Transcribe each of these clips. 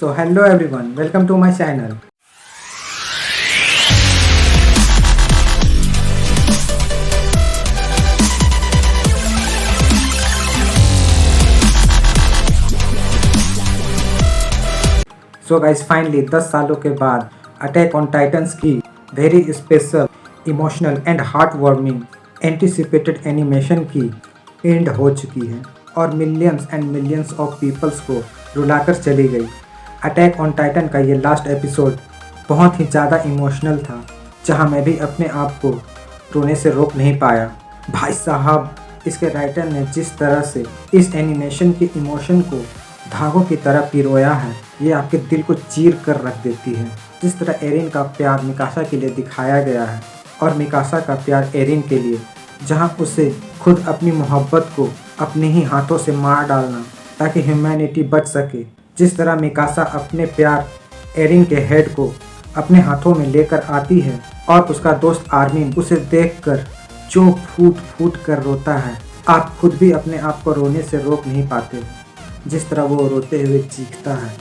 So hello everyone, welcome to my channel. So guys, finally 10 सालों के बाद Attack on Titans की very special, emotional and heart warming anticipated animation की end हो चुकी है और millions and millions of peoples को रुलाकर चली गई। अटैक ऑन टाइटन का ये लास्ट एपिसोड बहुत ही ज़्यादा इमोशनल था, जहां मैं भी अपने आप को रोने से रोक नहीं पाया। भाई साहब, इसके राइटर ने जिस तरह से इस एनिमेशन के इमोशन को धागों की तरह पिरोया है, ये आपके दिल को चीर कर रख देती है। जिस तरह एरिन का प्यार मिकासा के लिए दिखाया गया है और मिकासा का प्यार एरिन के लिए, जहां उसे खुद अपनी मोहब्बत को अपने ही हाथों से मार डालना ताकि ह्यूमैनिटी बच सके। जिस तरह मिकासा अपने प्यार एरिन के हेड को अपने हाथों में लेकर आती है और उसका दोस्त आर्मिन उसे देखकर जो फूट फूट कर रोता है, आप खुद भी अपने आप को रोने से रोक नहीं पाते। जिस तरह वो रोते हुए चीखता है,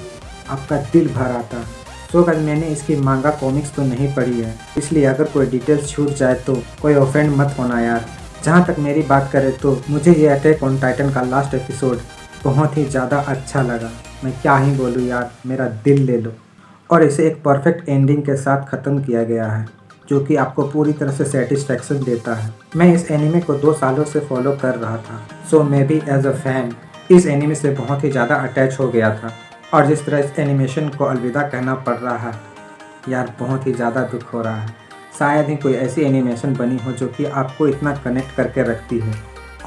आपका दिल भर आता है। सो गाइस, मैंने इसकी मांगा कॉमिक्स तो नहीं पढ़ी है, इसलिए अगर कोई डिटेल्स छूट जाए तो कोई ऑफेंड मत होना यार। जहाँ तक मेरी बात करें तो मुझे ये अटैक ऑन टाइटन का लास्ट एपिसोड बहुत ही ज़्यादा अच्छा लगा। मैं क्या ही बोलूँ यार, मेरा दिल ले लो। और इसे एक परफेक्ट एंडिंग के साथ ख़त्म किया गया है, जो कि आपको पूरी तरह से सेटिस्फेक्शन देता है। मैं इस एनिमे को 2 सालों से फॉलो कर रहा था, सो मैं भी एज अ फैन इस एनिमे से बहुत ही ज़्यादा अटैच हो गया था। और जिस तरह इस एनिमेशन को अलविदा कहना पड़ रहा है यार, बहुत ही ज़्यादा दुख हो रहा है। शायद ही कोई ऐसी एनिमेशन बनी हो जो कि आपको इतना कनेक्ट करके रखती है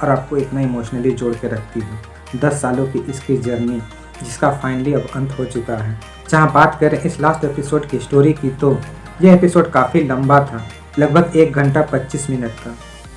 और आपको इतना इमोशनली जोड़ के रखती है। 10 सालों की इसकी जर्नी, जिसका फाइनली अब अंत हो चुका है। जहाँ बात करें इस लास्ट एपिसोड की स्टोरी की, तो यह एपिसोड काफ़ी लंबा था, लगभग 1 घंटा 25 मिनट का,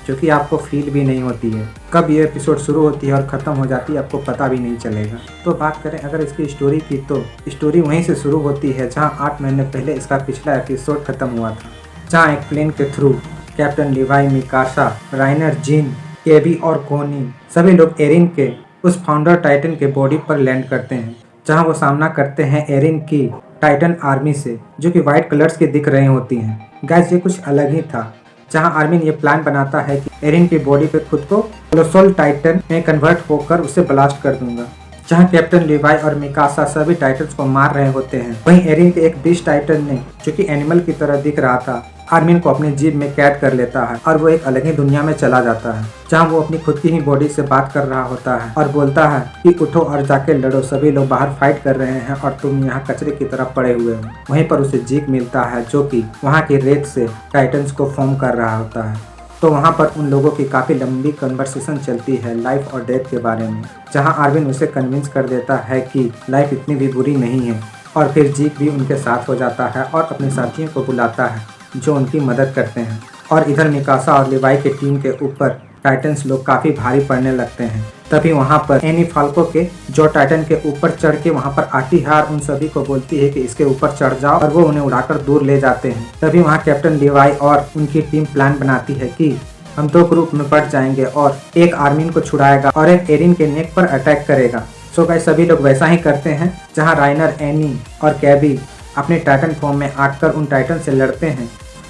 जो कि आपको फील भी नहीं होती है। कब ये एपिसोड शुरू होती है और ख़त्म हो जाती है आपको पता भी नहीं चलेगा। तो बात करें अगर इसकी स्टोरी की, तो स्टोरी वहीं से शुरू होती है जहां 8 महीने पहले इसका पिछला एपिसोड ख़त्म हुआ था, जहां एक प्लेन के through captain Levi, Mikasa, Reiner, Jean, केबी और कोनी सभी लोग एरिन के उस फाउंडर टाइटन के बॉडी पर लैंड करते हैं, जहाँ वो सामना करते हैं एरिन की टाइटन आर्मी से, जो कि वाइट कलर्स की दिख रही होती हैं। गाइस, ये कुछ अलग ही था, जहां आर्मिन ये प्लान बनाता है कि एरिन की बॉडी पे खुद को कोलोसल टाइटन में कन्वर्ट होकर उसे ब्लास्ट कर दूंगा। जहां कैप्टन लिवाई और मिकासा सभी टाइटन्स को मार रहे होते हैं, वहीं एरिन के एक बीस्ट टाइटन ने, जो कि एनिमल की तरह दिख रहा था, आर्मिन को अपने जीप में कैद कर लेता है और वो एक अलग ही दुनिया में चला जाता है, जहां वो अपनी खुद की ही बॉडी से बात कर रहा होता है और बोलता है कि उठो और जाके लड़ो, सभी लोग बाहर फाइट कर रहे हैं और तुम यहाँ कचरे की तरफ पड़े हुए हो। वहीं पर उसे जीप मिलता है, जो कि वहाँ की रेत से टाइटन्स को फॉर्म कर रहा होता है। तो वहाँ पर उन लोगों की काफ़ी लंबी कन्वर्सेशन चलती है लाइफ और डेथ के बारे में, जहाँ आर्विन उसे कन्विंस कर देता है कि लाइफ इतनी भी बुरी नहीं है। और फिर जीक भी उनके साथ हो जाता है और अपने साथियों को बुलाता है जो उनकी मदद करते हैं। और इधर मिकासा और लिवाई की टीम के ऊपर टाइटन्स लोग काफ़ी भारी पड़ने लगते हैं। तभी वहाँ पर एनी फाल्को के, जो टाइटन के ऊपर चढ़ के वहाँ पर आती है और उन सभी को बोलती है कि इसके ऊपर चढ़ जाओ, और वो उन्हें उड़ाकर दूर ले जाते हैं। तभी वहाँ कैप्टन लिवाई और उनकी टीम प्लान बनाती है कि हम 2 ग्रुप में बढ़ जाएंगे और एक आर्मिन को छुड़ाएगा और एक एरिन के नेक पर अटैक करेगा। सो गाइस, सभी लोग वैसा ही करते हैं, जहाँ राइनर, एनी और कैबी अपने टाइटन फॉर्म में आकर उन टाइटन से लड़ते हैं।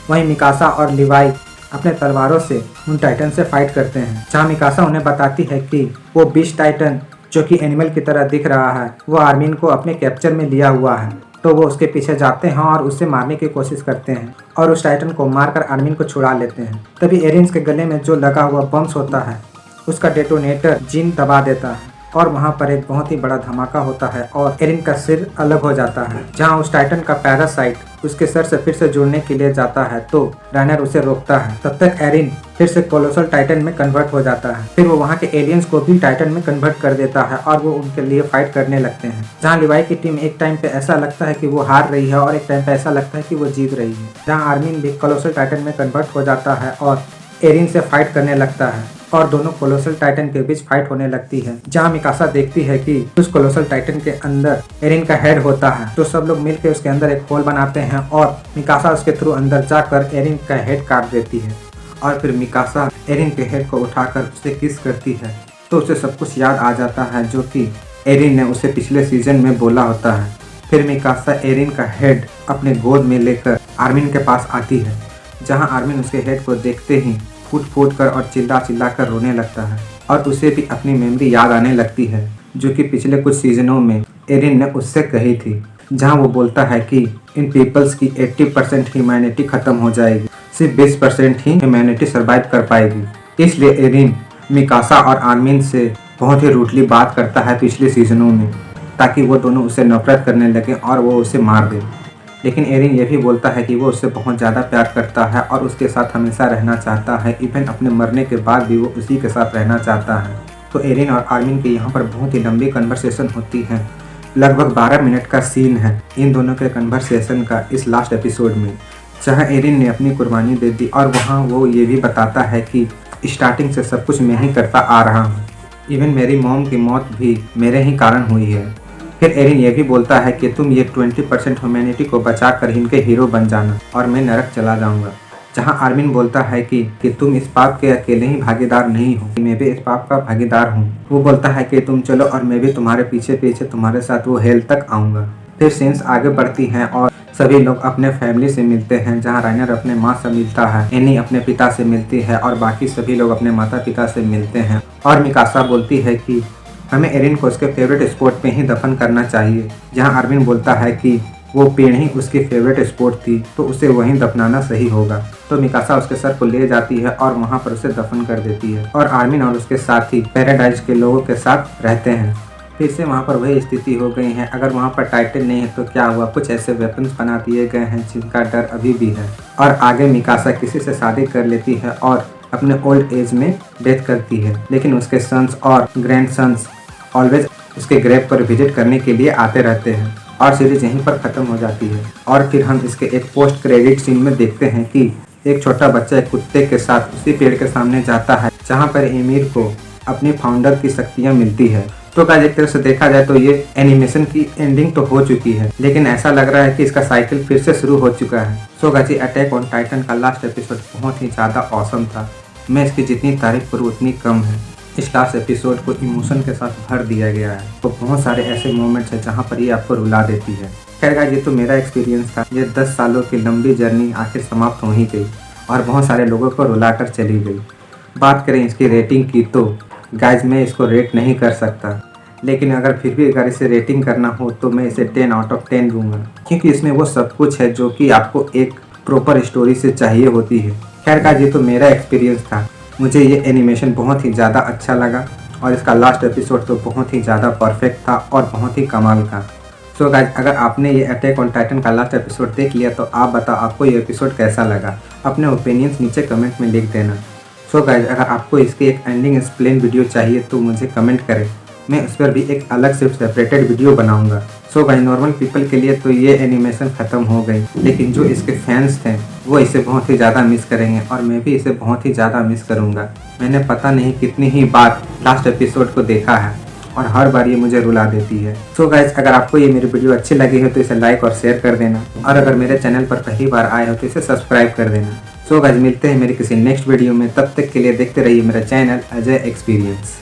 वहीं मिकासा और लिवाई अपने तलवारों से उन टाइटन से फाइट करते हैं, जहाँ मिकासा उन्हें बताती है कि वो बीस्ट टाइटन, जो कि एनिमल की तरह दिख रहा है, वो आर्मिन को अपने कैप्चर में लिया हुआ है। तो वो उसके पीछे जाते हैं और उसे मारने की कोशिश करते हैं और उस टाइटन को मारकर आर्मिन को छुड़ा लेते हैं। तभी एरिन के गले में जो लगा हुआ बम्स होता है, उसका डेटोनेटर जिन दबा देता है और वहाँ पर एक बहुत ही बड़ा धमाका होता है और एरिन का सिर अलग हो जाता है। जहाँ उस टाइटन का पैरासाइट उसके सर से फिर से जुड़ने के लिए जाता है, तो राइनर उसे रोकता है। तब तक एरिन फिर से कोलोसल टाइटन में कन्वर्ट हो जाता है। फिर वो वहाँ के एलियंस को भी टाइटन में कन्वर्ट कर देता है और वो उनके लिए फाइट करने लगते हैं। जहाँ लिवाई की टीम एक टाइम पे ऐसा लगता है कि वो हार रही है और एक टाइम पे ऐसा लगता है कि वो जीत रही है। जहाँ आर्मिन भी कोलोसल टाइटन में कन्वर्ट हो जाता है और एरिन से फाइट करने लगता है और दोनों कोलोसल टाइटन के बीच फाइट होने लगती है। जहाँ मिकासा देखती है कि उस कोलोसल टाइटन के अंदर एरिन का हेड होता है, तो सब लोग मिलकर उसके अंदर एक होल बनाते हैं और मिकासा उसके थ्रू अंदर जाकर एरिन का हेड काट देती है। और फिर मिकासा एरिन के हेड को उठाकर उसे किस करती है, तो उसे सब कुछ याद आ जाता है जो कि एरिन ने उसे पिछले सीजन में बोला होता है। फिर मिकासा एरिन का हेड अपने गोद में लेकर आर्मिन के पास आती है, जहां आर्मिन उसके हेड को देखते ही फूट फूट कर और चिल्ला चिल्ला कर रोने लगता है और उसे भी अपनी मेमोरी याद आने लगती है जो कि पिछले कुछ सीजनों में एरिन ने उससे कही थी, जहां वो बोलता है कि इन पीपल्स की 80% ह्यूमैनिटी खत्म हो जाएगी, सिर्फ 20% ही ह्यूमैनिटी सर्वाइव कर पाएगी। इसलिए एरिन मिकासा और आर्मिन से बहुत ही रूटली बात करता है पिछले सीजनों में, ताकि वो दोनों उसे नफरत करने लगे और वो उसे मार दे। लेकिन एरिन ये भी बोलता है कि वो उससे बहुत ज़्यादा प्यार करता है और उसके साथ हमेशा रहना चाहता है, इवन अपने मरने के बाद भी वो उसी के साथ रहना चाहता है। तो एरिन और आर्मिन की यहाँ पर बहुत ही लंबी कन्वर्सेशन होती है, लगभग 12 मिनट का सीन है इन दोनों के कन्वर्सेशन का इस लास्ट एपिसोड में, जहाँ एरिन ने अपनी कुर्बानी दे दी और वहाँ वो ये भी बताता है कि स्टार्टिंग से सब कुछ मैं ही करता आ रहा हूँ, इवन मेरी मॉम की मौत भी मेरे ही कारण हुई है। फिर एरिन ये भी बोलता है कि तुम ये 20% ह्यूमैनिटी को बचा कर इनके हीरो बन जाना और मैं नरक चला जाऊंगा। जहां आर्मिन बोलता है कि तुम इस पाप के अकेले ही भागीदार नहीं हो, मैं भी इस पाप का भागीदार हूँ। वो बोलता है कि तुम चलो और मैं भी तुम्हारे पीछे पीछे तुम्हारे साथ वो हेल तक आऊँगा। फिर सीन्स आगे बढ़ती हैं और सभी लोग अपने फैमिली से मिलते हैं, जहाँ राइनर अपने माँ से मिलता है, एनी अपने पिता से मिलती है और बाकी सभी लोग अपने माता पिता से मिलते हैं। और मिकासा बोलती है कि हमें एरिन को उसके फेवरेट स्पोर्ट पे ही दफन करना चाहिए, जहां आर्मिन बोलता है कि वो पेड़ ही उसकी फेवरेट स्पोर्ट थी तो उसे वहीं दफनाना सही होगा। तो मिकासा उसके सर को ले जाती है और वहां पर उसे दफन कर देती है और आर्मिन और उसके साथी पैराडाइज के लोगों के साथ रहते हैं। फिर से वहाँ पर वही स्थिति हो गई है, अगर वहाँ पर टाइटन नहीं है तो क्या हुआ, कुछ ऐसे वेपन्स बना दिए गए हैं जिनका डर अभी भी है। और आगे मिकासा किसी से शादी कर लेती है और अपने ओल्ड एज में डेथ करती है, लेकिन उसके सन्स और ग्रैंड सन्स ऑलवेज उसके ग्रेव पर विजिट करने के लिए आते रहते हैं और सीरीज यहीं पर ख़त्म हो जाती है। और फिर हम इसके एक पोस्ट क्रेडिट सीन में देखते हैं कि एक छोटा बच्चा एक कुत्ते के साथ उसी पेड़ के सामने जाता है जहां पर एमिर को अपनी फाउंडर की शक्तियां मिलती है। तो गाइस एक तरह से देखा जाए तो ये एनिमेशन की एंडिंग तो हो चुकी है, लेकिन ऐसा लग रहा है कि इसका साइकिल फिर से शुरू हो चुका है। So guys attack on Titan का लास्ट एपिसोड बहुत ही ज़्यादा ऑसम था, मैं इसकी जितनी तारीफ करूँ उतनी कम है। इस लास्ट एपिसोड को इमोशन के साथ भर दिया गया है, तो बहुत सारे ऐसे मोमेंट्स हैं जहाँ पर ये आपको रुला देती है। खैर गाइस ये तो मेरा एक्सपीरियंस था, ये 10 सालों की लंबी जर्नी आखिर समाप्त हो ही गई और बहुत सारे लोगों को रुला कर चली गई। बात करें इसकी रेटिंग की तो गाइस मैं इसको रेट नहीं कर सकता, लेकिन अगर फिर भी अगर इसे रेटिंग करना हो तो मैं इसे 10 आउट ऑफ 10 दूंगा, क्योंकि इसमें वो सब कुछ है जो कि आपको एक प्रॉपर स्टोरी से चाहिए होती है। खैर गाइस ये तो मेरा एक्सपीरियंस था, मुझे ये एनिमेशन बहुत ही ज़्यादा अच्छा लगा और इसका लास्ट एपिसोड तो बहुत ही ज़्यादा परफेक्ट था और बहुत ही कमाल का। सो गाइस अगर आपने ये अटैक ऑन टाइटन का लास्ट एपिसोड देख लिया तो आप बताओ आपको ये एपिसोड कैसा लगा, अपने ओपिनियंस नीचे कमेंट में लिख देना। सो गाइस अगर आपको इसके एक एंडिंग एक्सप्लेन वीडियो चाहिए तो मुझे कमेंट करें, मैं उस पर भी एक अलग से सेपरेटेड वीडियो बनाऊंगा। सो गाइस नॉर्मल पीपल के लिए तो ये एनिमेशन ख़त्म हो गई, लेकिन जो इसके फैंस थे वो इसे बहुत ही ज़्यादा मिस करेंगे और मैं भी इसे बहुत ही ज़्यादा मिस करूँगा। मैंने पता नहीं कितनी ही बार लास्ट एपिसोड को देखा है और हर बार ये मुझे रुला देती है। सो गाइस अगर आपको ये मेरी वीडियो अच्छी लगी हो तो इसे लाइक और शेयर कर देना, और अगर मेरे चैनल पर पहली बार आए हो तो इसे सब्सक्राइब कर देना। सो गाइस मिलते हैं मेरे किसी नेक्स्ट वीडियो में, तब तक के लिए देखते रहिए मेरा चैनल अजय एक्सपीरियंस।